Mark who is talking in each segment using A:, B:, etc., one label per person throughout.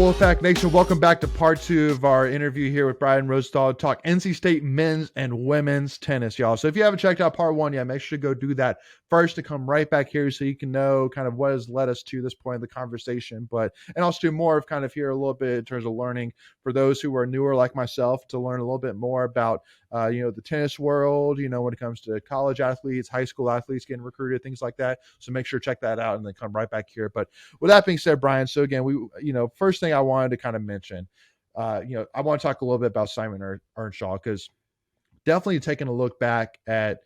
A: Wolfpack Nation? Welcome back to part 2 of our interview here with Brian Rosenthal. Talk NC State men's and women's tennis, y'all. So if you haven't checked out part 1 yet, make sure to go do that first to come right back here so you can know kind of what has led us to this point of the conversation. And also do more of kind of here a little bit in terms of learning for those who are newer like myself to learn a little bit more about the tennis world, when it comes to college athletes, high school athletes getting recruited, things like that. So make sure to check that out and then come right back here. But with that being said, Brian, so again, first thing I wanted to kind of mention, I want to talk a little bit about Simon Earnshaw, because definitely taking a look back at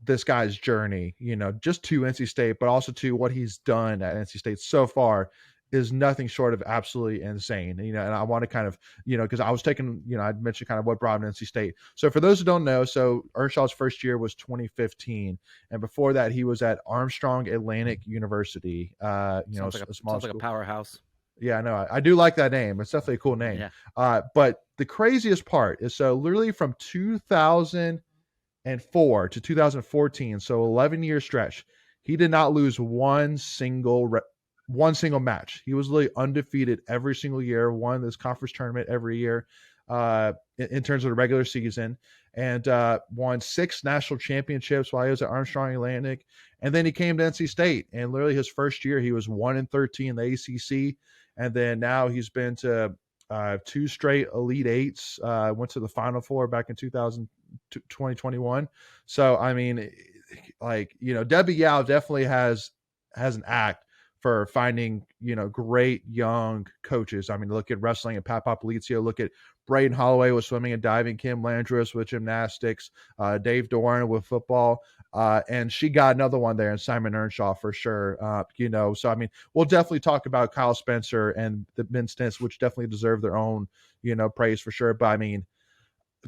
A: this guy's journey, just to NC State, but also to what he's done at NC State so far is nothing short of absolutely insane. And I want to kind of, because I was taking, I'd mentioned kind of what brought him to NC State. So for those who don't know, so Earnshaw's first year was 2015. And before that, he was at Armstrong Atlantic University,
B: sounds like
A: a small school.
B: Like a powerhouse.
A: Yeah, no, I do like that name. It's definitely a cool name.
B: Yeah.
A: But the craziest part is, so literally from 2004 to 2014, so 11-year stretch, he did not lose one single match. He was literally undefeated every single year, won this conference tournament every year in terms of the regular season, and won 6 national championships while he was at Armstrong Atlantic. And then he came to NC State, and literally his first year, he was 1-13 in the ACC. And then now he's been to 2 straight Elite Eights, went to the Final Four back in 2021. So, I mean, Debbie Yao definitely has an act for finding, great young coaches. I mean, look at wrestling and Pat Popolizio, look at Braden Holloway with swimming and diving, Kim Landris with gymnastics, Dave Doran with football, and she got another one there in Simon Earnshaw for sure. So I mean, we'll definitely talk about Kyle Spencer and the men's tennis, which definitely deserve their own, praise for sure. But I mean,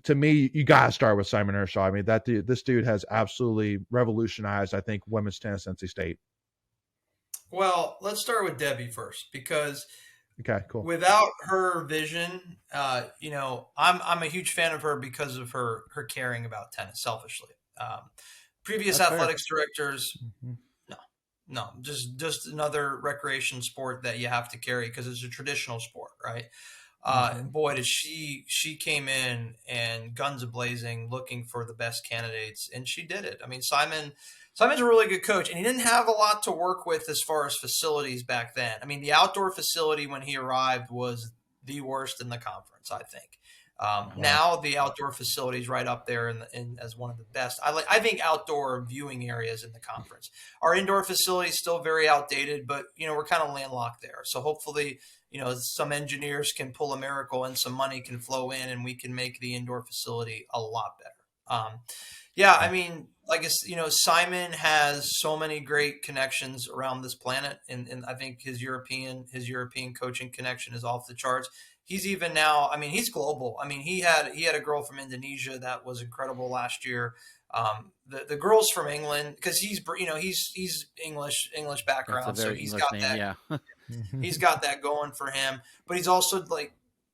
A: to me, you got to start with Simon Earnshaw. I mean, this dude has absolutely revolutionized, I think, women's tennis at NC State.
C: Well, let's start with Debbie first, because
A: okay, cool.
C: Without her vision, I'm a huge fan of her because of her caring about tennis. Selfishly, previous
A: That's
C: athletics
A: fair.
C: directors, no, just another recreation sport that you have to carry because it's a traditional sport, right? Boy, did she came in and guns a-blazing, looking for the best candidates, and she did it. I mean, Simon's a really good coach, and he didn't have a lot to work with as far as facilities back then. I mean, the outdoor facility when he arrived was the worst in the conference, I think. Now the outdoor facility is right up there in as one of the best. I think outdoor viewing areas in the conference. Our indoor facility is still very outdated, but we're kind of landlocked there. So hopefully, some engineers can pull a miracle and some money can flow in, and we can make the indoor facility a lot better. I mean, Simon has so many great connections around this planet, and I think his European coaching connection is off the charts. He's even now, I mean, he's global. I mean, he had a girl from Indonesia that was incredible last year. The girls from England, because he's English background, so he's
B: English
C: got
B: name,
C: that.
B: Yeah.
C: He's got that going for him, but he's also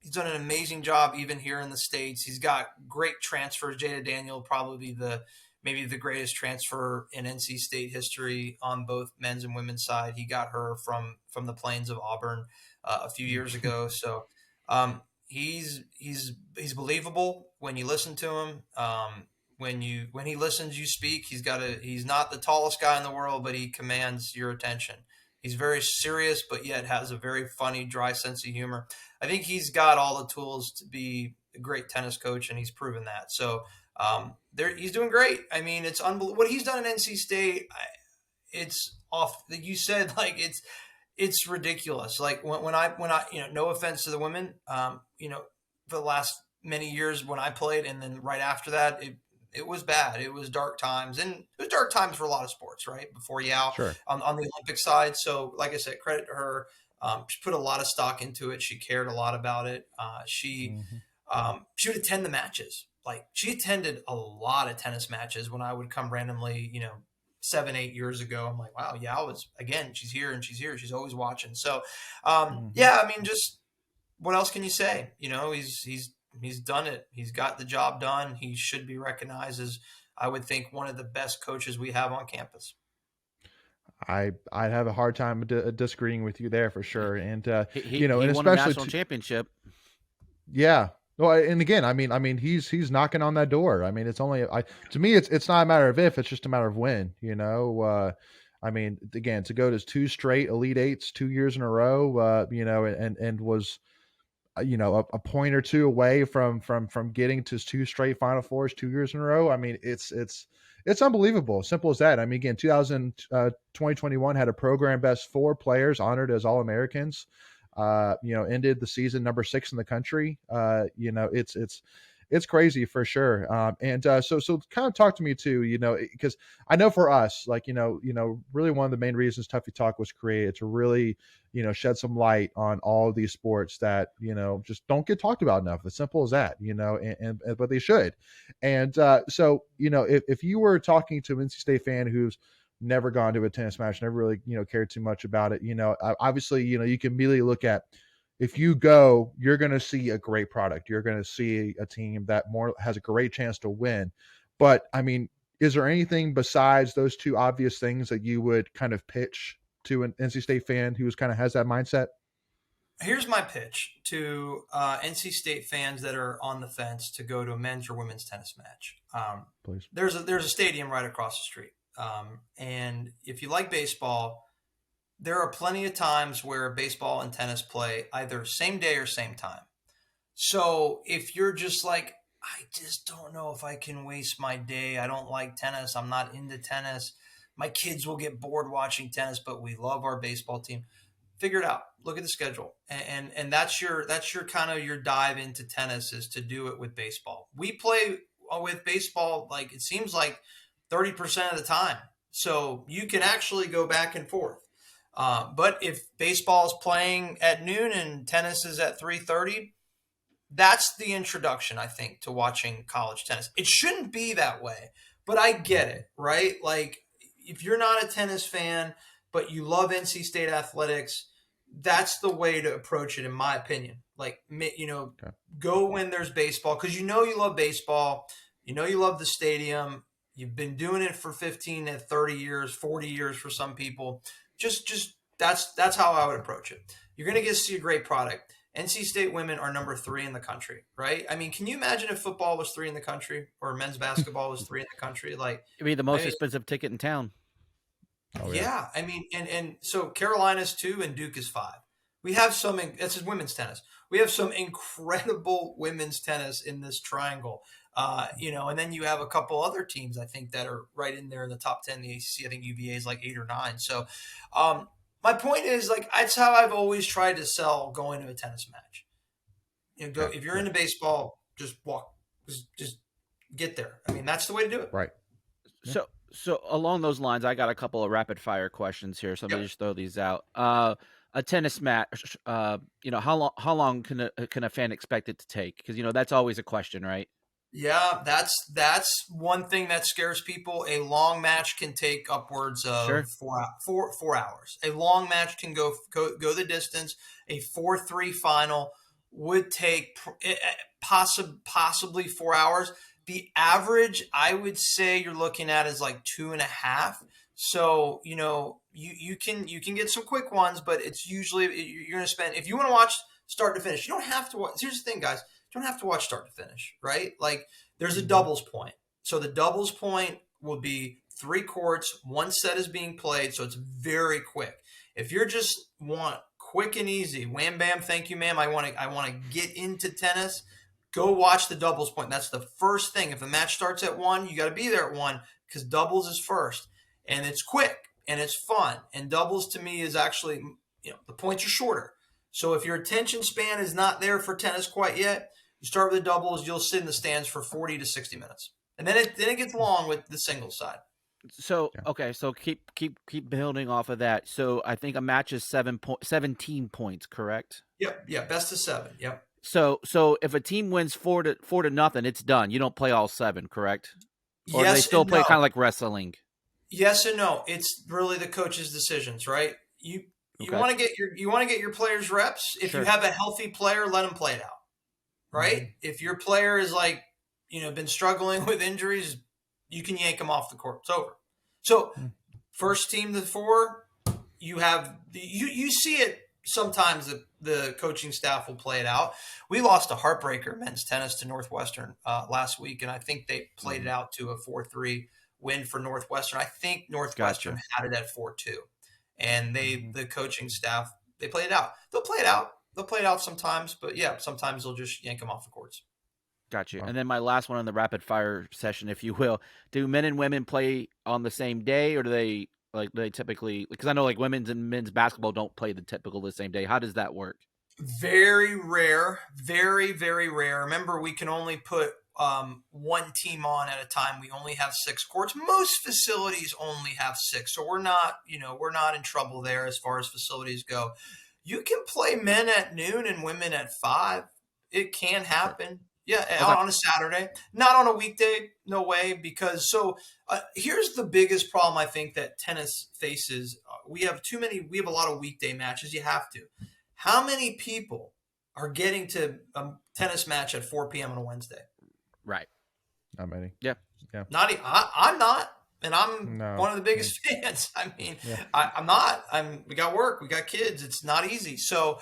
C: he's done an amazing job even here in the States. He's got great transfers. Jada Daniel, probably maybe the greatest transfer in NC State history on both men's and women's side. He got her from the plains of Auburn a few years ago. So he's believable when you listen to him. When he listens, you speak. He's not the tallest guy in the world, but he commands your attention. He's very serious, but yet has a very funny, dry sense of humor. I think he's got all the tools to be a great tennis coach, and he's proven that. So he's doing great. I mean, it's unbelievable what he's done in NC State. It's off. You said it's ridiculous. Like when I no offense to the women, for the last many years when I played, and then right after that, it was bad. It was dark times, and it was dark times for a lot of sports, right? Before Yao
A: Sure.
C: on the Olympic side. So, like I said, credit to her. She put a lot of stock into it. She cared a lot about it. She would attend the matches. Like, she attended a lot of tennis matches when I would come randomly, 7-8 years ago. I'm like, wow, Yao is, again, she's here and she's here. She's always watching. So, I mean, just what else can you say? He's done it. He's got the job done. He should be recognized as, I would think, one of the best coaches we have on campus.
A: I'd have a hard time disagreeing with you there for sure. And
B: He
A: and
B: won a
A: especially
B: national championship.
A: yeah. Well, and again, I mean, he's knocking on that door. I mean, it's only to me, it's not a matter of if, it's just a matter of when. I mean, again, to go to two straight Elite Eights 2 years in a row, and was a point or two away from getting to two straight Final Fours 2 years in a row. I mean, it's unbelievable. Simple as that. I mean, again, 2021 had a program best four players honored as All Americans. Ended the season number 6 in the country. It's crazy for sure. So kind of talk to me too, because I know for us, like, really one of the main reasons Tuffy Talk was created to really, shed some light on all of these sports that, just don't get talked about enough. As simple as that, but they should. And if you were talking to an NC State fan who's never gone to a tennis match, never really, cared too much about it, obviously, you can immediately look at, if you go, you're going to see a great product. You're going to see a team that more has a great chance to win. But I mean, is there anything besides those two obvious things that you would kind of pitch to an NC State fan who's kind of has that mindset?
C: Here's my pitch to NC State fans that are on the fence to go to a men's or women's tennis match.
A: Please.
C: There's a stadium right across the street, and if you like baseball, there are plenty of times where baseball and tennis play either same day or same time. So if you're just like, I just don't know if I can waste my day. I don't like tennis. I'm not into tennis. My kids will get bored watching tennis, but we love our baseball team. Figure it out. Look at the schedule, and that's your kind of your dive into tennis, is to do it with baseball. We play with baseball, like, it seems like 30% of the time, so you can actually go back and forth. But if baseball is playing at noon and tennis is at 3:30, that's the introduction, I think, to watching college tennis. It shouldn't be that way, but I get it, right? Like, if you're not a tennis fan, but you love NC State athletics, that's the way to approach it, in my opinion. Like,
A: Okay.
C: go when there's baseball, because you love baseball, you love the stadium. You've been doing it for 15 to 30 years, 40 years for some people. Just that's how I would approach it. You're going to get to see a great product. NC State women are number 3 in the country, right? I mean, can you imagine if football was 3 in the country, or men's basketball was 3 in the country? Like,
B: It'd be the most
C: I mean,
B: expensive ticket in town.
A: Oh yeah.
C: yeah, I mean, and so Carolina's 2 and Duke is 5. We have some. This is women's tennis. We have some incredible women's tennis in this triangle. And then you have a couple other teams, I think, that are right in there in the top 10 in the ACC. I think UVA is like 8 or 9. So, my point is, like, that's how I've always tried to sell going to a tennis match. Go,
A: Okay.
C: if you're into baseball, just walk, just get there. I mean, that's the way to do it.
A: Right. Yeah.
B: So along those lines, I got a couple of rapid fire questions here. So let me just throw these out. A tennis match, how long can a fan expect it to take? Because that's always a question, right?
C: Yeah, that's one thing that scares people. A long match can take upwards of
B: Sure.
C: 4 hours. A long match can go the distance. A 4-3 final would take possibly 4 hours. The average, I would say, you're looking at is like 2.5. So you can get some quick ones, but it's usually you're going to spend, if you want to watch start to finish. You don't have to watch. Here's the thing, guys. You don't have to watch start to finish, right? Like, there's a doubles point. So the doubles point will be 3 courts. 1 set is being played, so it's very quick. If you're just want quick and easy, wham bam, thank you, ma'am, I want to get into tennis, go watch the doubles point. That's the first thing. If the match starts at 1, you got to be there at 1, because doubles is first, and it's quick and it's fun. And doubles, to me, is actually, the points are shorter. So if your attention span is not there for tennis quite yet, you start with the doubles, you'll sit in the stands for 40 to 60 minutes. And then it gets long with the singles side.
B: So okay, so keep building off of that. So I think a match is 17 points, correct?
C: Yep, yeah, best of 7. Yep.
B: So if a team wins 4-0, it's done. You don't play all 7, correct? Or
C: yes,
B: they still play
C: no.
B: kind of like wrestling?
C: Yes and no. It's really the coach's decisions, right? You want to get your players reps. If
B: Sure.
C: you have a healthy player, let them play it out. Right? Mm-hmm. If your player is been struggling with injuries, you can yank them off the court. It's over. So First team to 4, you have you see it sometimes. The coaching staff will play it out. We lost a heartbreaker men's tennis to Northwestern last week, and I think they played it out to a 4-3 win for Northwestern. I think Northwestern had it at 4-2, and the coaching staff, they played it out. They'll play it out. They'll play it out sometimes, but yeah, sometimes they'll just yank them off the courts.
B: Got you. And then my last one on the rapid fire session, if you will, do men and women play on the same day, or do they typically, because I know like women's and men's basketball don't play the same day. How does that work?
C: Very rare, very, very rare. Remember, we can only put one team on at a time. We only have 6 courts. Most facilities only have 6. So we're not in trouble there as far as facilities go. You can play men at noon and women at 5. It can happen. Yeah, okay. On a Saturday, not on a weekday, no way. Because here's the biggest problem I think that tennis faces. We have a lot of weekday matches. You have to. How many people are getting to a tennis match at 4 p.m. on a Wednesday?
B: Right.
A: Not many.
B: Yeah.
C: I'm not. And I'm one of the biggest fans. I mean, I'm not. We got work. We got kids. It's not easy. So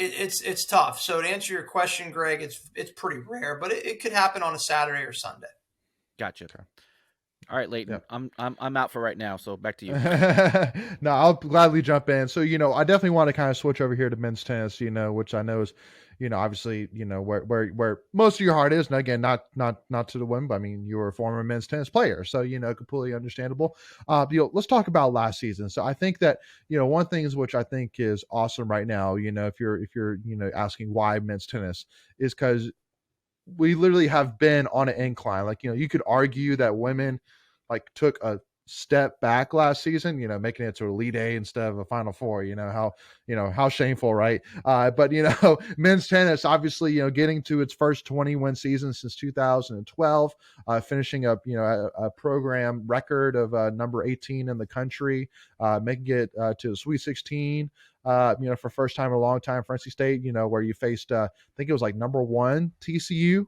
C: it's tough. So to answer your question, Greg, it's pretty rare, but it could happen on a Saturday or Sunday.
B: Gotcha. Okay. All right, Leighton. Yeah. I'm out for right now, so back to you.
A: No, I'll gladly jump in. So, I definitely want to kind of switch over here to men's tennis, which I know is, obviously, where most of your heart is. And again, not to the women, but I mean, you were a former men's tennis player, so, completely understandable. Let's talk about last season. So I think that, one thing is, which I think is awesome right now, if you're, asking why men's tennis, is because we literally have been on an incline. Like, you could argue that women took a step back last season, making it to Elite Eight instead of a Final Four. How shameful, right? But men's tennis, obviously, getting to its first 20-win season since 2012, finishing up, a program record of number 18 in the country, making it to the Sweet 16. For first time in a long time for NC State, where you faced, I think it was number 1 TCU,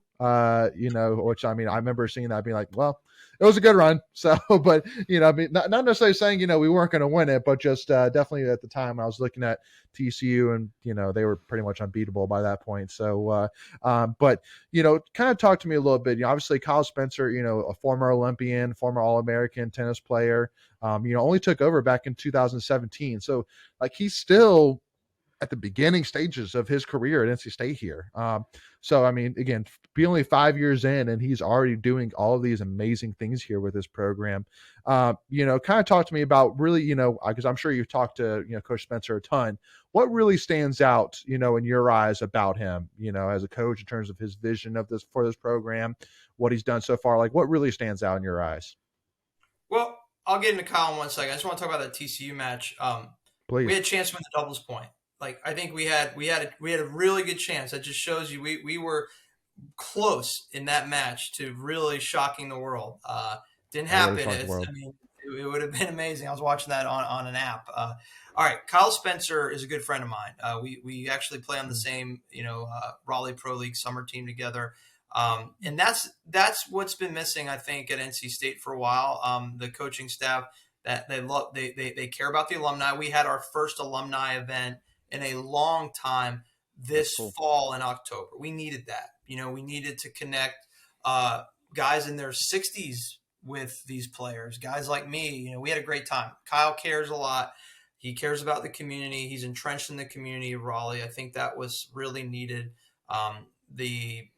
A: which, I mean, I remember seeing that being well, it was a good run. So, but, I mean, not necessarily saying, we weren't going to win it, but just definitely at the time I was looking at TCU and, they were pretty much unbeatable by that point. So, but, kind of talk to me a little bit. Obviously Kyle Spencer, a former Olympian, former All-American tennis player, only took over back in 2017. So he's still at the beginning stages of his career at NC State here. So, I mean, again, be only 5 years in and he's already doing all of these amazing things here with this program. Kind of talk to me about really, because I'm sure you've talked to, Coach Spencer a ton. What really stands out, in your eyes about him, as a coach in terms of his vision of this for this program, what he's done so far? What really stands out in your eyes?
C: Well, I'll get into Kyle in 1 second. I just want to talk about that TCU match.
A: Please.
C: We had a chance to win the doubles point. I think we had a really good chance. That just shows you we were close in that match to really shocking the world. Didn't happen. It would have been amazing. I was watching that on an app. All right, Kyle Spencer is a good friend of mine. We actually play on the same Raleigh Pro League summer team together. And that's what's been missing, I think, at NC State for a while. The coaching staff that they care about the alumni. We had our first alumni event in a long time this fall in October. We needed that. We needed to connect guys in their 60s with these players, guys like me. We had a great time. Kyle cares a lot. He cares about the community. He's entrenched in the community of Raleigh. I think that was really needed. The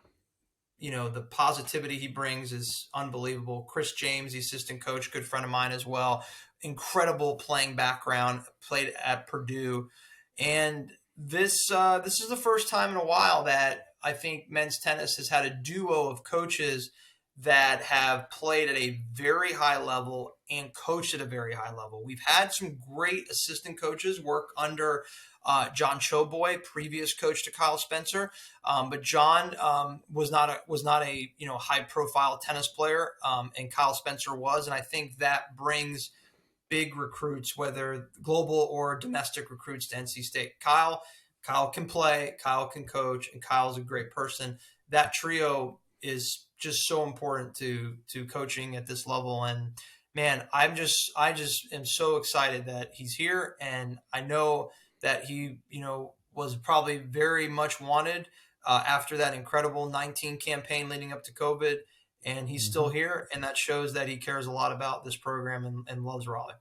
C: positivity he brings is unbelievable. Chris James, the assistant coach, good friend of mine as well. Incredible playing background, played at Purdue. And this is the first time in a while that I think men's tennis has had a duo of coaches that have played at a very high level and coached at a very high level. We've had some great assistant coaches work under John Choboy, previous coach to Kyle Spencer, but John was not a high profile tennis player, and Kyle Spencer was, and I think that brings big recruits, whether global or domestic recruits, to NC State. Kyle can play, Kyle can coach, and Kyle's a great person. That trio is just so important to coaching at this level. And man, I just am so excited that he's here, and I know that he, was probably very much wanted after that incredible 19 campaign leading up to COVID, and he's still
A: Mm-hmm.
C: here, and that shows that he cares a lot about this program and loves Raleigh.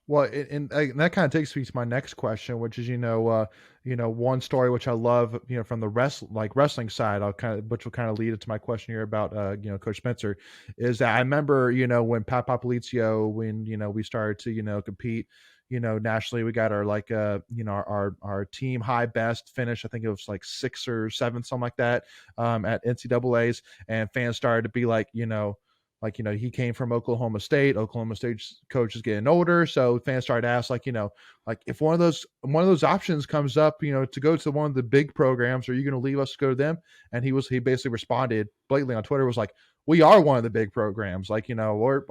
A: Well, and that kind of takes me to my next question, which is, one story which I love, from the wrestling side, which will kind of lead into my question here about, Coach Spencer, is that I remember, when Pat Popolizio, when, we started to, compete, nationally, we got our our team high best finish. I think it was like 6th or 7th, something like that, at NCAA's, and fans started to be like, he came from Oklahoma State. Oklahoma State's coach is getting older, so fans started to ask, if one of those options comes up, to go to one of the big programs, are you going to leave us to go to them? And he basically responded blatantly on Twitter, was like, we are one of the big programs. We're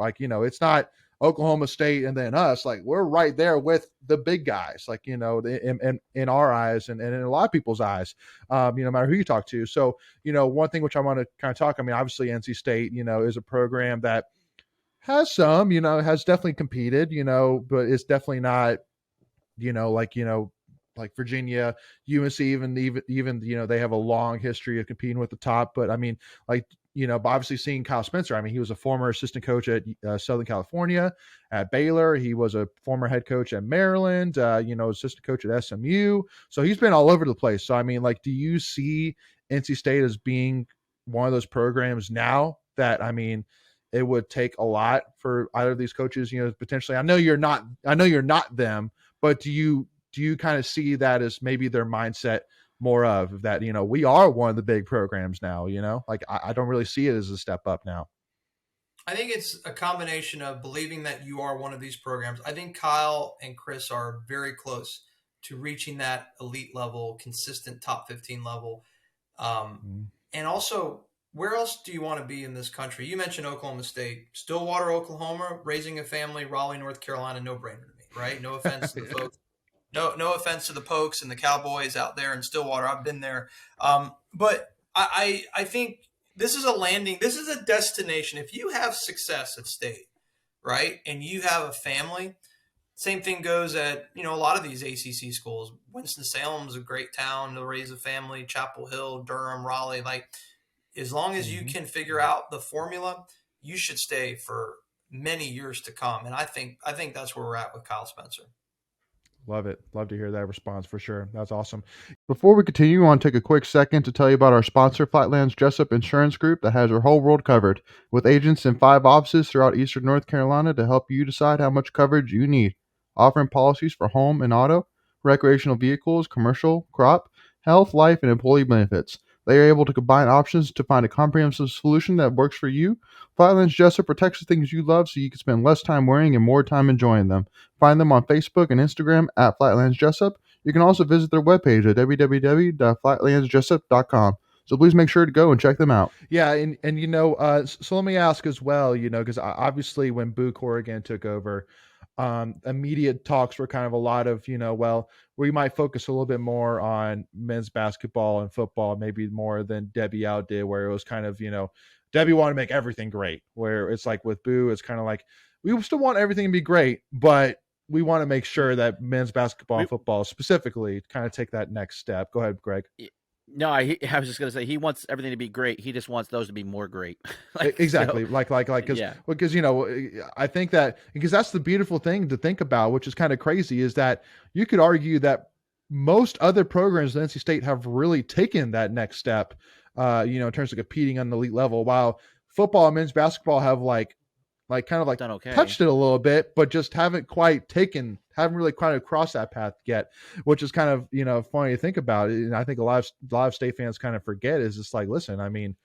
A: it's not Oklahoma State and then us. Like, we're right there with the big guys. In our eyes and in a lot of people's eyes, no matter who you talk to. So, one thing which I want to kind of talk, I mean, obviously NC State, is a program that has definitely competed, but it's definitely not, you know, like, you know, like Virginia, UNC, even, they have a long history of competing with the top. But I mean, but obviously seeing Kyle Spencer, I mean, he was a former assistant coach at Southern California, at Baylor. He was a former head coach at Maryland, assistant coach at SMU. So he's been all over the place. So, I mean, do you see NC State as being one of those programs now that, I mean, it would take a lot for either of these coaches, potentially, I know you're not them, but do you kind of see that as maybe their mindset more of that, we are one of the big programs now, I don't really see it as a step up now.
C: I think it's a combination of believing that you are one of these programs. I think Kyle and Chris are very close to reaching that elite level, consistent top 15 level. And also, where else do you want to be in this country? You mentioned Oklahoma State, Stillwater, Oklahoma, raising a family, Raleigh, North Carolina, no brainer to me, right? No offense to the folks. No offense to the Pokes and the Cowboys out there in Stillwater. I've been there. But I think this is a landing. This is a destination. If you have success at state, right, and you have a family, same thing goes at, a lot of these ACC schools. Winston-Salem's a great town to raise a family. Chapel Hill, Durham, Raleigh. As long as you can figure out the formula, you should stay for many years to come. And I think that's where we're at with Kyle Spencer.
A: Love it. Love to hear that response for sure. That's awesome. Before we continue, I want to take a quick second to tell you about our sponsor, Flatlands Jessup Insurance Group, that has your whole world covered, with agents in 5 offices throughout eastern North Carolina to help you decide how much coverage you need. Offering policies for home and auto, recreational vehicles, commercial, crop, health, life, and employee benefits. They are able to combine options to find a comprehensive solution that works for you. Flatlands Jessup protects the things you love so you can spend less time worrying and more time enjoying them. Find them on Facebook and Instagram at Flatlands Jessup. You can also visit their webpage at www.flatlandsjessup.com. So please make sure to go and check them out. Yeah, and so let me ask as well, because obviously when Boo Corrigan took over, immediate talks were kind of a lot of, we might focus a little bit more on men's basketball and football, maybe more than Debbie Out did, where it was kind of, Debbie wanted to make everything great, where it's like with Boo, it's kind of like, we still want everything to be great, but we want to make sure that men's basketball and football specifically kind of take that next step. Go ahead, Greg.
B: No, I was just gonna say he wants everything to be great. He just wants those to be more great.
A: Exactly, because I think that because that's the beautiful thing to think about, which is kind of crazy, is that you could argue that most other programs in NC State have really taken that next step, in terms of competing on the elite level, while football and men's basketball have done okay, touched it a little bit, but just haven't really quite crossed that path yet, which is kind of, funny to think about. And I think a lot of state fans kind of forget is just like, listen, I mean,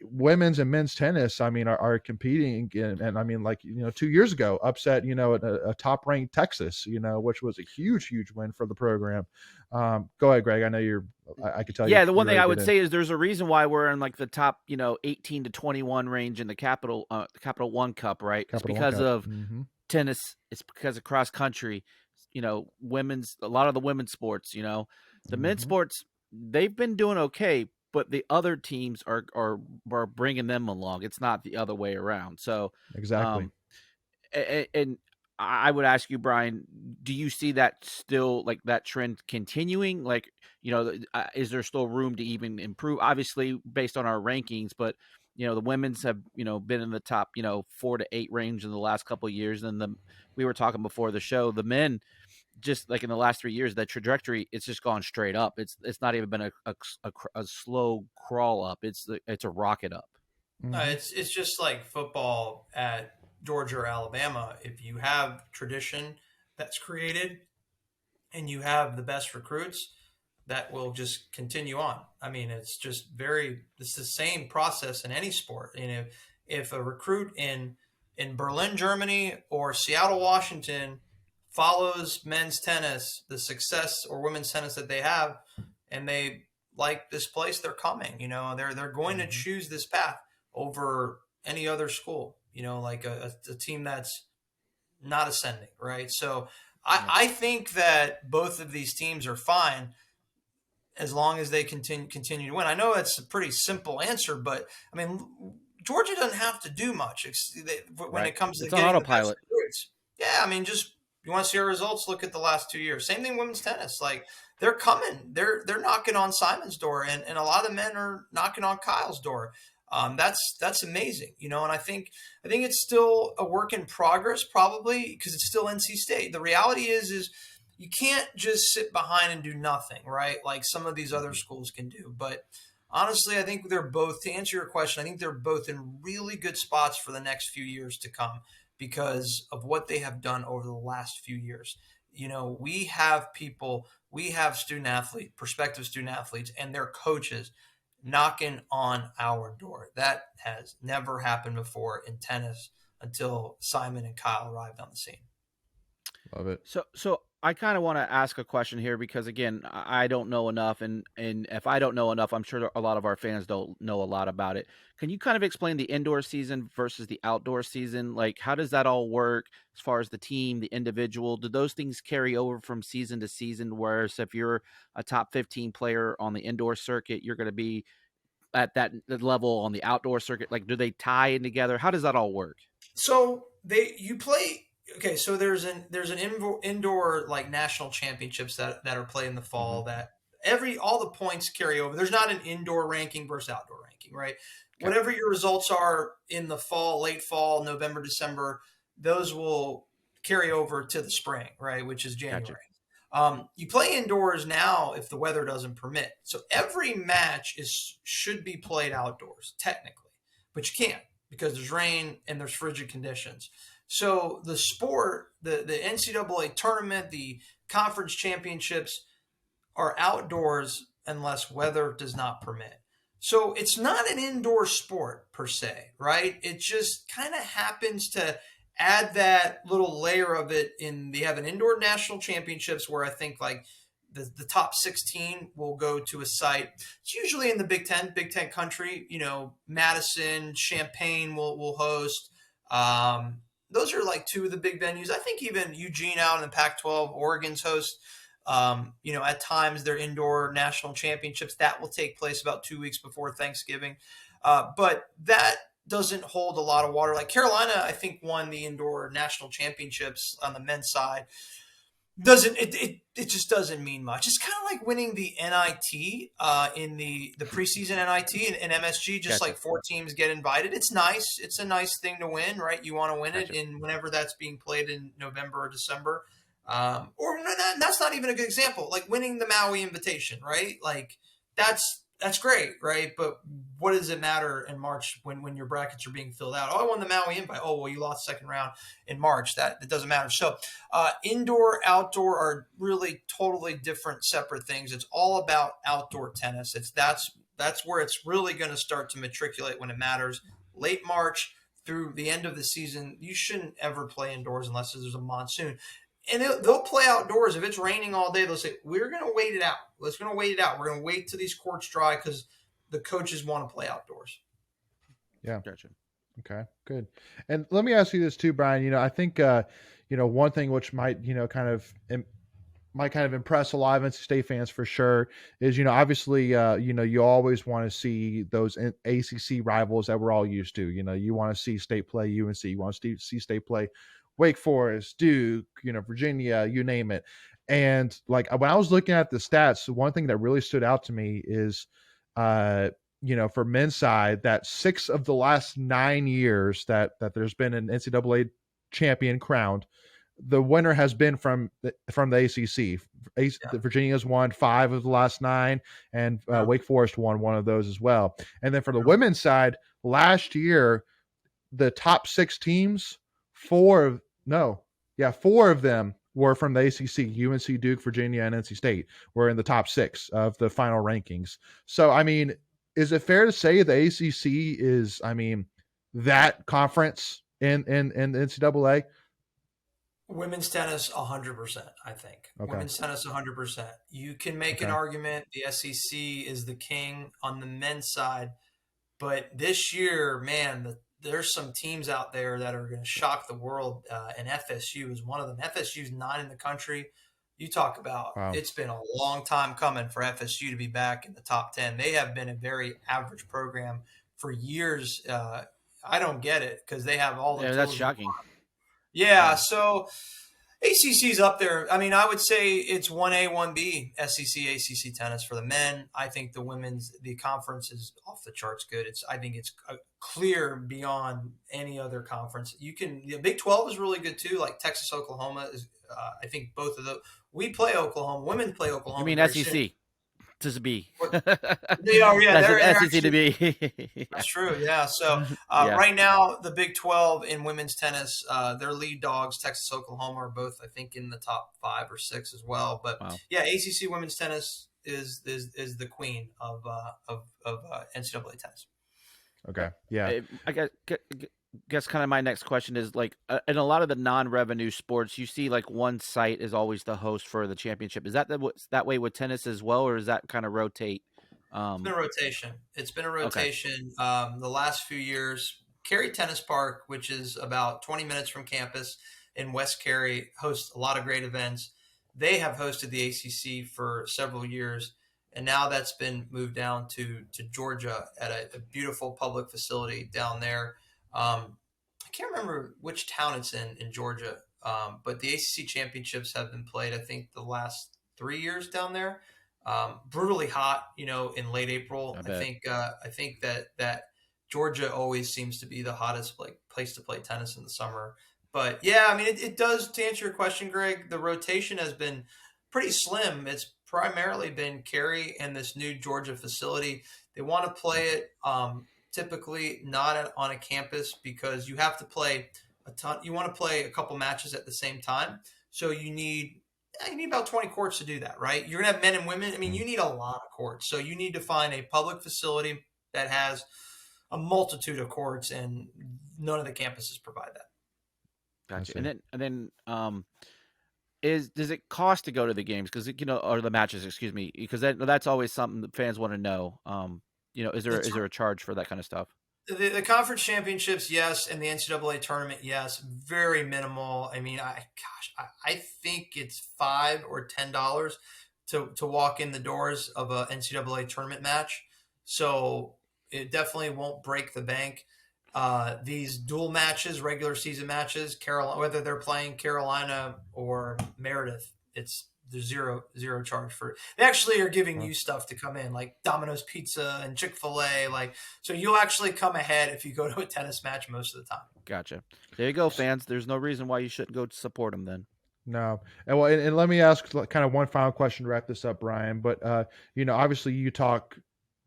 A: women's and men's tennis, I mean, are competing, and I mean, 2 years ago, upset, a top ranked Texas, which was a huge win for the program. Go ahead, Greg. I know I could tell you.
B: Yeah, the one thing I would say is there's a reason why we're in the top, 18 to 21 range in the Capital One Cup, right? It's because of tennis. It's because of cross country. A lot of the women's sports. The men's sports, they've been doing okay, but the other teams are bringing them along. It's not the other way around. So,
A: Exactly.
B: and I would ask you, Brian, do you see that still, like, that trend continuing? Like, is there still room to even improve? Obviously, based on our rankings, but the women's have been in the top 4 to 8 range in the last couple of years, and we were talking before the show, the men, just like in the last 3 years, that trajectory, it's just gone straight up. It's not even been a slow crawl up. It's a rocket up.
A: Mm-hmm.
C: It's just like football at Georgia or Alabama. If you have tradition that's created and you have the best recruits, that will just continue on. I mean, it's the same process in any sport. If a recruit in Berlin, Germany, or Seattle, Washington follows men's tennis, the success, or women's tennis that they have, and they like this place, they're coming. They're going to choose this path over any other school. Like a team that's not ascending, right? So I think that both of these teams are fine as long as they continue to win. I know it's a pretty simple answer, but I mean, Georgia doesn't have to do much when it comes to
B: It's on
C: getting the best
B: autopilot.
C: recruits. Yeah, I mean, just you want to see our results? Look at the last 2 years. Same thing, women's tennis. Like they're coming, they're knocking on Simon's door, and a lot of men are knocking on Kyle's door. That's amazing, and I think it's still a work in progress, probably because it's still NC State. The reality is you can't just sit behind and do nothing, right? Like some of these other schools can do. But honestly, I think they're both, to answer your question, I think they're both in really good spots for the next few years to come because of what they have done over the last few years. We have people, we have prospective student athletes, and their coaches knocking on our door. That has never happened before in tennis until Simon and Kyle arrived on the scene.
A: Love it.
B: So I kind of want to ask a question here because, again, I don't know enough, and if I don't know enough, I'm sure a lot of our fans don't know a lot about it. Can you kind of explain the indoor season versus the outdoor season? Like, how does that all work as far as the team, the individual? Do those things carry over from season to season? Whereas if you're a top 15 player on the indoor circuit, you're going to be at that level on the outdoor circuit. Like, do they tie in together? How does that all work?
C: So you play. Okay, so there's an indoor like national championships that are played in the fall. That all the points carry over. There's not an indoor ranking versus outdoor ranking, right?
B: Okay.
C: Whatever your results are in the fall, late fall, November, December, those will carry over to the spring, right? Which is January.
B: Gotcha.
C: You play indoors now if the weather doesn't permit. So every match should be played outdoors technically, but you can't because there's rain and there's frigid conditions. So the sport, the NCAA tournament, the conference championships are outdoors unless weather does not permit. So it's not an indoor sport per se, right? It just kind of happens to add that little layer of it in. They have an indoor national championships where I think like the top 16 will go to a site. It's usually in the Big Ten country. Madison, Champaign will host. Those are like two of the big venues. I think even Eugene out in the Pac-12, Oregon's host. At times their indoor national championships that will take place about 2 weeks before Thanksgiving. But that doesn't hold a lot of water. Like Carolina, I think won the indoor national championships on the men's side. It just doesn't mean much. It's kind of like winning the NIT in the preseason NIT and MSG. Just
B: Gotcha.
C: like 4 teams get invited. It's nice. It's a nice thing to win, right? You want to win
B: Gotcha.
C: it in whenever that's being played in November or December. Or that's not even a good example. Like winning the Maui Invitation, right? Like that's great, right? But what does it matter in March when your brackets are being filled out? Oh, I won the Maui invite. Oh, well, you lost second round in March. It doesn't matter. So indoor, outdoor are really totally different, separate things. It's all about outdoor tennis. That's where it's really going to start to matriculate when it matters. Late March through the end of the season, you shouldn't ever play indoors unless there's a monsoon. And they'll play outdoors. If it's raining all day, they'll say, we're going to wait it out. We're going to wait till these courts dry because the coaches want to play outdoors.
A: Yeah.
B: Gotcha.
A: Okay, good. And let me ask you this too, Brian. I think, one thing which might, kind of might kind of impress a lot of NC State fans for sure is, obviously, you always want to see those ACC rivals that we're all used to. You want to see State play UNC, you want to see State play Wake Forest, Duke, Virginia, you name it. And like when I was looking at the stats, one thing that really stood out to me is, for men's side, that 6 of the last 9 years that there's been an NCAA champion crowned, the winner has been from the ACC.
C: Yeah.
A: Virginia's won 5 of the last 9, and
C: Yeah.
A: Wake Forest won one of those as well. And then for the
C: Yeah.
A: women's side, last year, the top 6 teams, 4 of them were from the ACC. UNC, Duke, Virginia, and NC State were in the top 6 of the final rankings. So, I mean, is it fair to say the ACC is, that conference in NCAA?
C: Women's tennis, 100%, I think.
A: Okay.
C: Women's tennis, 100%. You can make an
A: Okay.
C: argument the SEC is the king on the men's side, but this year, man, there's some teams out there that are going to shock the world, and FSU is one of them. FSU's 9 in the country. You talk about
A: Wow.
C: It's been a long time coming for FSU to be back in the top 10. They have been a very average program for years. I don't get it because they have all the
B: Yeah, that's
C: tools.
B: shocking.
C: Yeah, so ACC's up there. I mean, I would say it's 1A, 1B, SEC, ACC tennis for the men. I think the conference is off the charts good. I think it's clear beyond any other conference. The Big 12 is really good too, like Texas, Oklahoma is. I think both of those. We play Oklahoma. Women play Oklahoma.
B: You mean
C: very
B: SEC
C: soon.
B: to be?
C: They are, yeah.
B: That's
C: They're
B: SEC to be.
C: That's true. Yeah. So
B: Yeah.
C: right now, the Big 12 in women's tennis, their lead dogs, Texas, Oklahoma, are both, I think, in the top 5 or 6 as well. But
B: Wow.
C: yeah, ACC women's tennis is the queen of NCAA tennis.
A: Okay. Yeah.
B: I guess kind of my next question is like in a lot of the non-revenue sports, you see like one site is always the host for the championship. Is that that way with tennis as well, or does that kind of rotate?
C: It's been a rotation. The last few years, Cary Tennis Park, which is about 20 minutes from campus in West Cary, hosts a lot of great events. They have hosted the ACC for several years, and now that's been moved down to Georgia at a beautiful public facility down there. I can't remember which town it's in Georgia, but the ACC championships have been played, I think, the last 3 years down there. Brutally hot, in late April. I think that Georgia always seems to be the hottest place to play tennis in the summer. But yeah, I mean, it does. To answer your question, Greg, the rotation has been pretty slim. It's primarily been Cary and this new Georgia facility. They want to play it typically not on a campus because you have to play a ton. You want to play a couple matches at the same time, so you need about 20 courts to do that, right? You're gonna have men and women. I mean, you need a lot of courts, so you need to find a public facility that has a multitude of courts, and none of the campuses provide that.
B: Gotcha. And then does it cost to go to the games? Because or the matches, excuse me, because that's always something that fans want to know. Is there a charge for that kind of stuff?
C: The conference championships, yes, and the NCAA tournament, yes, very minimal. I mean, I think it's $5 or $10 to walk in the doors of a NCAA tournament match. So it definitely won't break the bank. These dual matches, regular season matches, whether they're playing Carolina or Meredith, there's zero charge for it. They actually are giving you stuff to come in, like Domino's Pizza and Chick-fil-A. So you'll actually come ahead if you go to a tennis match most of the time.
B: Gotcha. There you go, fans. There's no reason why you shouldn't go to support them then.
A: No. And let me ask kind of one final question to wrap this up, Brian. But, obviously you talk,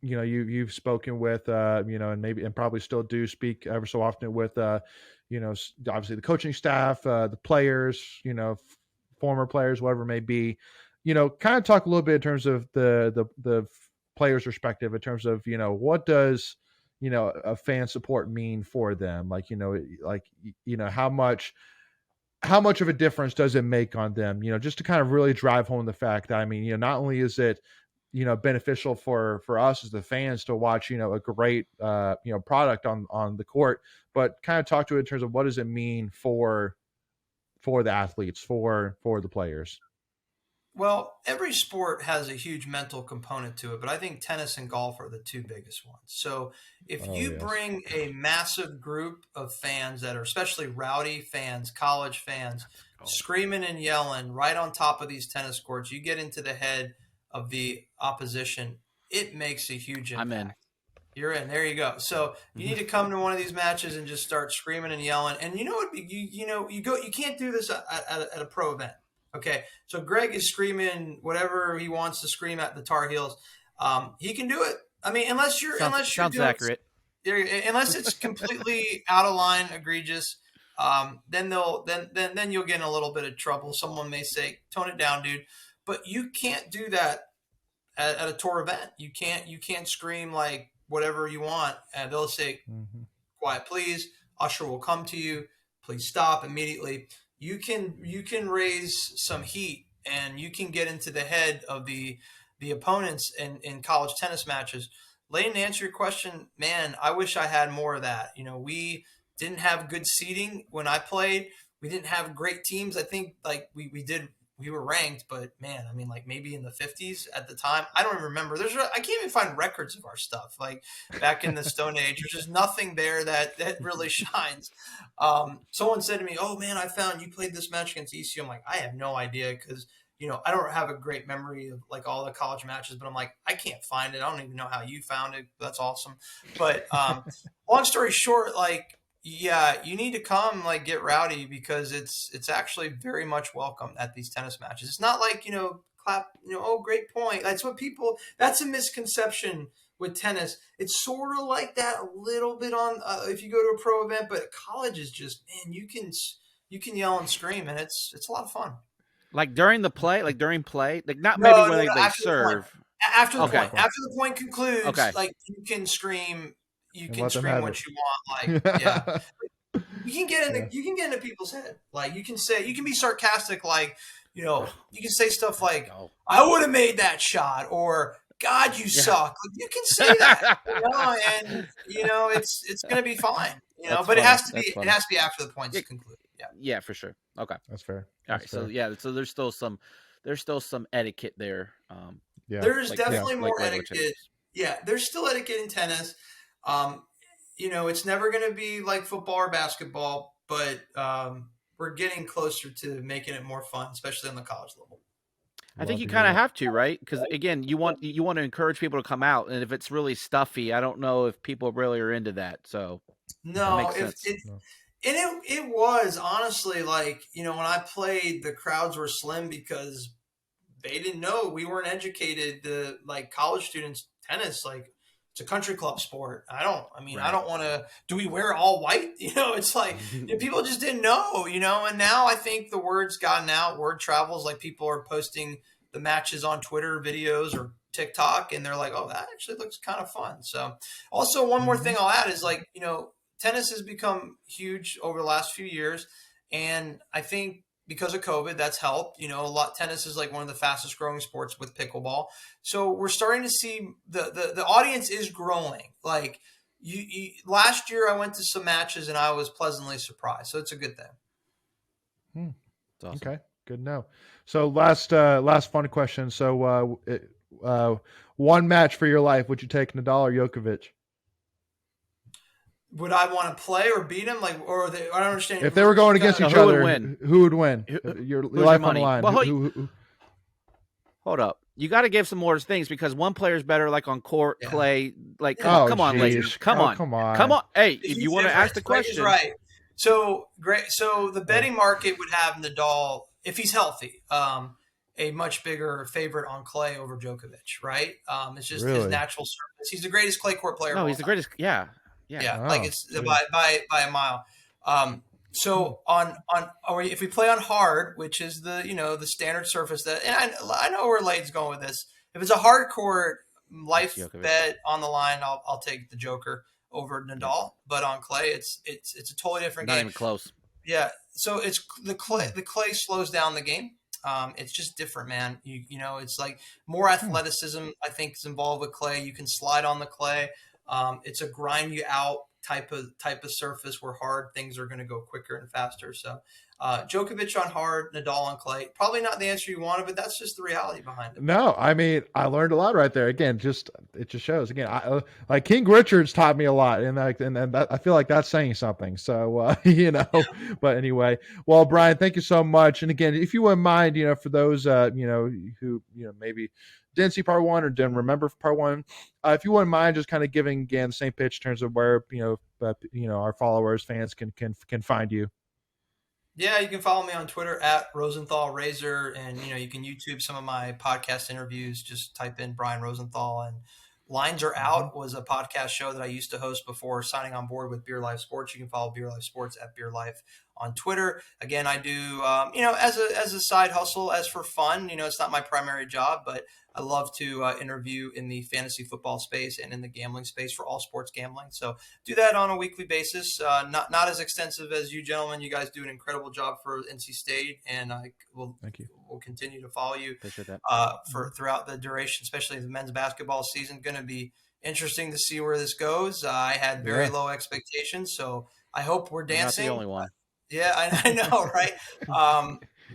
A: you've spoken with, and probably still do speak ever so often with, obviously the coaching staff, the players, former players, whatever it may be, kind of talk a little bit in terms of the players' perspective in terms of, what does, a fan support mean for them? How much of a difference does it make on them? Just to kind of really drive home the fact that, not only is it, beneficial for us as the fans to watch, a great, product on the court, but kind of talk to it in terms of what does it mean for the athletes, for the players.
C: Well, every sport has a huge mental component to it, but I think tennis and golf are the two biggest ones. So if
A: Oh
C: you
A: yes.
C: bring a massive group of fans that are especially rowdy fans, college fans,
B: Oh.
C: screaming and yelling right on top of these tennis courts, you get into the head of the opposition, it makes a huge
B: I'm in.
C: impact. You're in. There you go. So you need to come to one of these matches and just start screaming and yelling. And you know what? You can't do this at a pro event. Okay. So Greg is screaming whatever he wants to scream at the Tar Heels. He can do it. I mean, unless you're
B: Sounds
C: doing
B: accurate.
C: unless it's completely out of line, egregious. Then you'll get in a little bit of trouble. Someone may say, "Tone it down, dude." But you can't do that at a tour event. You can't scream like whatever you want, and they'll say,
A: Mhm.
C: "Quiet, please." Usher will come to you. Please stop immediately. You can raise some heat, and you can get into the head of the opponents in college tennis matches. Layton, to answer your question, man, I wish I had more of that. We didn't have good seating when I played. We didn't have great teams. I think like we were ranked, but man, I mean, like maybe in the 50s at the time. I don't even remember. I can't even find records of our stuff. Like back in the Stone Age, there's just nothing there that really shines. Someone said to me, "Oh man, I found you played this match against ECU." I'm like, I have no idea because I don't have a great memory of like all the college matches. But I'm like, I can't find it. I don't even know how you found it. That's awesome. But long story short, like yeah, you need to come like get rowdy because it's actually very much welcome at these tennis matches. It's not like, clap, oh great point. That's a misconception with tennis. It's sort of like that a little bit on if you go to a pro event, but college is just, man, you can yell and scream and it's a lot of fun.
B: Like during play, like not
C: No,
B: maybe
C: no,
B: when
C: no,
B: they
C: after the point.
B: serve.
C: After the
B: Okay.
C: point. After the point concludes,
B: Okay.
C: like you
A: And
C: can
A: let them
C: scream
A: have
C: what
A: it.
C: you want. Like, yeah.
A: Yeah.
C: You can get into people's head. Like you can be sarcastic. Like you can say stuff like,
B: Go.
C: "I would have made that shot," or "God, you
B: Yeah.
C: suck." Like, you can say that, and it's gonna be fine.
B: That's
C: But
B: funny.
C: it has to be
B: That's
C: it
B: funny.
C: has to be after the point's
B: Yeah,
C: concluded. Yeah.
B: yeah, for sure. Okay.
A: That's fair.
B: All
A: That's
B: right. So
A: fair.
B: yeah, so there's still some etiquette there.
A: Yeah.
C: There's
B: Like
C: definitely more
B: regular tennis.
C: etiquette. Yeah, there's still etiquette in tennis. Um, it's never going to be like football or basketball, but we're getting closer to making it more fun, especially on the college level.
B: I think
A: Love
B: you
A: to
B: kind
A: hear
B: of
A: it.
B: have to, right? Because again, you want to encourage people to come out, and if it's really stuffy, I don't know if people really are into that. So that
C: No,
B: makes
C: if
B: sense.
C: it
A: No.
C: and it was honestly like when I played, the crowds were slim because they didn't know we weren't educated. The like college students tennis like it's a country club sport. I
B: Right.
C: don't want to. Do we wear all white? It's like people just didn't know. And now I think the word's gotten out. Word travels. Like people are posting the matches on Twitter videos or TikTok, and they're like, "Oh, that actually looks kind of fun." So, also one more thing I'll add is like tennis has become huge over the last few years, and I think because of COVID, that's helped. A lot tennis is like one of the fastest growing sports with pickleball. So we're starting to see the audience is growing. Like last year, I went to some matches and I was pleasantly surprised. So it's a good thing.
B: It's awesome.
A: Okay. Good to know. So last fun question. So one match for your life, would you take Nadal or Djokovic?
C: Would I want to play or beat him? I don't understand.
A: If they were going against
B: So
A: each
B: who would
A: other,
B: win?
A: who would win?
B: Who's
A: Your
B: your
A: life on the
B: money?
A: line.
B: Well,
A: Who?
B: hold up. You got to give some more things because one player's better, like on court,
C: Yeah.
B: clay. Like,
C: Yeah.
B: come on, Layton.
A: geez.
B: Come
A: Oh,
B: on,
A: come on.
B: come on. Hey, if
C: He's
B: you want to ask the
C: different. Greg is
B: question,
C: right. So great. So the betting market would have Nadal, if he's healthy, a much bigger favorite on clay over Djokovic, right? It's just his
A: Really?
C: natural surface. He's the greatest clay court player.
B: no,
C: of
B: he's
C: all
B: the
C: time.
B: greatest. Yeah,
C: Yeah,
A: Oh,
C: like it's
A: geez.
C: by a mile. So or if we play on hard, which is the standard surface and I know where Lade's going with this. If it's a hard court life
B: Djokovic.
C: bet on the line, I'll take the Joker over Nadal. But on clay, it's a totally different
B: Not
C: game.
B: even close.
C: Yeah, so it's the clay. The clay slows down the game. It's just different, man. It's like more athleticism. I think is involved with clay. You can slide on the clay. It's a grind you out type of surface where hard things are going to go quicker and faster. So Djokovic on hard, Nadal on clay. Probably not the answer you wanted, but that's just the reality behind it.
A: No, I mean, I learned a lot right there. Again, it just shows. Again, like King Richards taught me a lot, and that, I feel like that's saying something. So but anyway, well, Brian, thank you so much. And again, if you wouldn't mind, for those who maybe didn't see part one or didn't remember part one, if you wouldn't mind just kind of giving again the same pitch in terms of where our followers, fans can find you.
C: Yeah, you can follow me on Twitter at Rosenthal Razor, and you can YouTube some of my podcast interviews. Just type in Brian Rosenthal, and Lines Are Out was a podcast show that I used to host before signing on board with Beer Life Sports. You can follow Beer Life Sports at Beer Life on Twitter. Again, I do as a side hustle, as for fun. It's not my primary job, but I love to interview in the fantasy football space and in the gambling space for all sports gambling. So do that on a weekly basis. Not as extensive as you gentlemen. You guys do an incredible job for NC State, and I will continue to follow you for throughout the duration, especially the men's basketball season. Going to be interesting to see where this goes. I had very low expectations, so I hope we're dancing.
B: Not the only one.
C: Yeah, I know, right?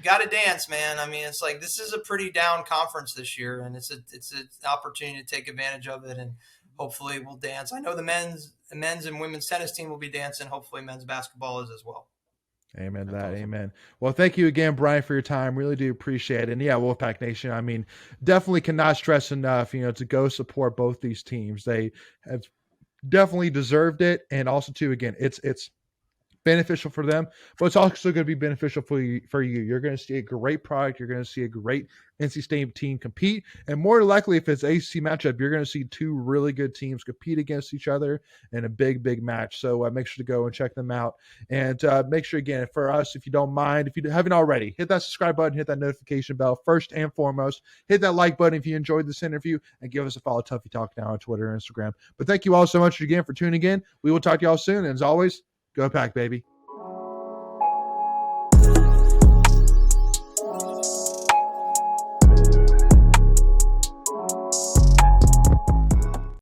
C: Got to dance, man. I mean, it's like this is a pretty down conference this year, and it's an opportunity to take advantage of it, and hopefully we'll dance. I know the men's and women's tennis team will be dancing. Hopefully men's basketball is as well.
A: Amen to that. Awesome. Amen. Well, thank you again, Brian, for your time. Really do appreciate it. And yeah, Wolfpack Nation, I mean, definitely cannot stress enough, to go support both these teams. They have definitely deserved it. And also too, again, it's beneficial for them, but it's also going to be beneficial for you. You're going to see a great product. You're going to see a great NC State team compete, and more likely, if it's ACC matchup, you're going to see two really good teams compete against each other in a big match. So make sure to go and check them out, and make sure again for us, if you don't mind, if you haven't already, hit that subscribe button, hit that notification bell. First and foremost, hit that like button if you enjoyed this interview, and give us a follow. Tuffy Talk now on Twitter and Instagram. But thank you all so much again for tuning in. We will talk to y'all soon, and as always, go Pack, baby.